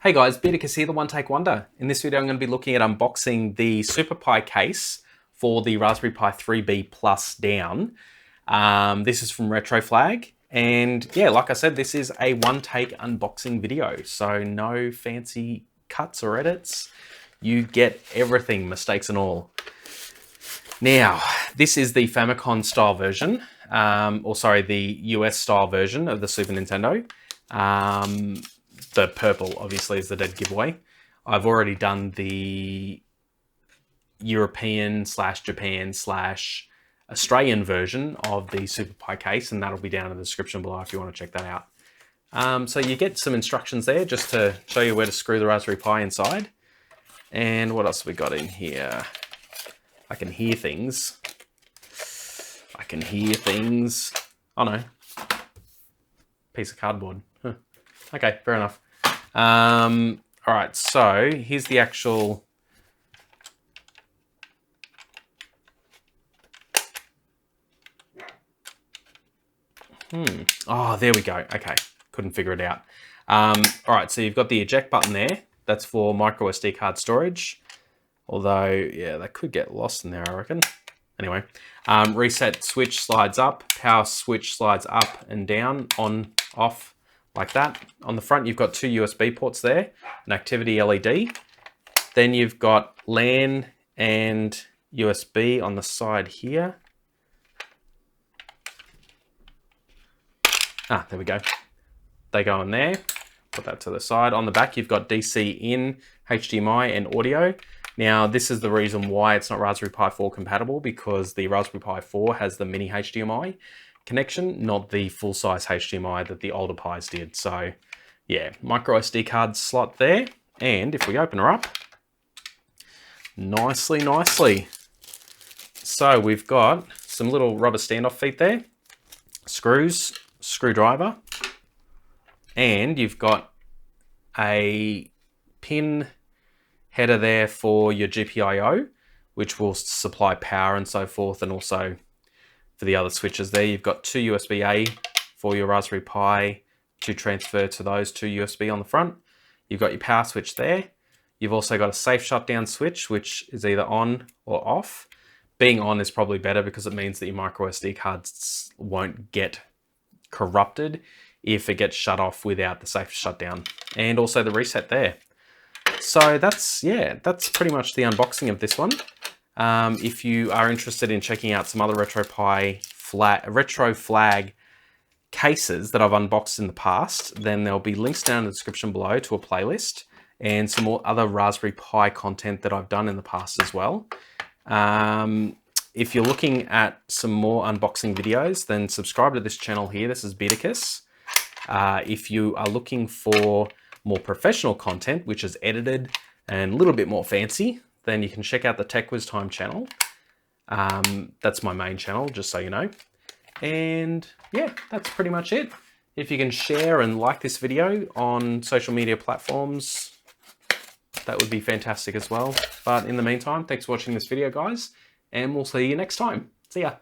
Hey guys, Beardicus here, the One Take Wonder. In this video I'm going to be looking at unboxing the SuperPi case for the Raspberry Pi 3B Plus down. This is from Retroflag, and yeah, like I said, this is a one-take unboxing video, so no fancy cuts or edits. You get everything, mistakes and all. Now, this is the Famicom style version, the US style version of the Super Nintendo. The purple, obviously, is the dead giveaway. I've already done the European / Japan / Australian version of the SuperPi case, and that'll be down in the description below if you want to check that out. So you get some instructions there just to show you where to screw the Raspberry Pi inside. And what else have we got in here? I can hear things. Oh no. Piece of cardboard. Huh. Okay, fair enough. All right, so here's the actual Oh, there we go. Okay, couldn't figure it out. All right, so you've got the eject button there. That's for micro SD card storage. Although, yeah, that could get lost in there, I reckon. Anyway, reset switch slides up, power switch slides up and down, on, off, like that. On the front, you've got two USB ports there, an activity LED. Then you've got LAN and USB on the side here. Ah, there we go. They go in there. Put that to the side. On the back, you've got DC in, HDMI and audio. Now, this is the reason why it's not Raspberry Pi 4 compatible, because the Raspberry Pi 4 has the mini HDMI connection, not the full-size HDMI that the older Pis did. So, yeah, micro SD card slot there. And if we open her up, nicely. So we've got some little rubber standoff feet there, screws, screwdriver, and you've got a pin header there for your GPIO, which will supply power and so forth, and also for the other switches there. You've got two USB-A for your Raspberry Pi to transfer to those two USB on the front. You've got your power switch there. You've also got a safe shutdown switch, which is either on or off. Being on is probably better because it means that your micro SD cards won't get corrupted if it gets shut off without the safe shutdown. And also the reset there. So that's pretty much the unboxing of this one. If you are interested in checking out some other Retroflag cases that I've unboxed in the past, then there'll be links down in the description below to a playlist and some more other Raspberry Pi content that I've done in the past as well. If you're looking at some more unboxing videos, then subscribe to this channel here. This is Beardicus. If you are looking for more professional content, which is edited and a little bit more fancy, then you can check out the TechWizTime channel. That's my main channel, just so you know. And yeah, that's pretty much it. If you can share and like this video on social media platforms, that would be fantastic as well. But in the meantime, thanks for watching this video, guys, and we'll see you next time. See ya.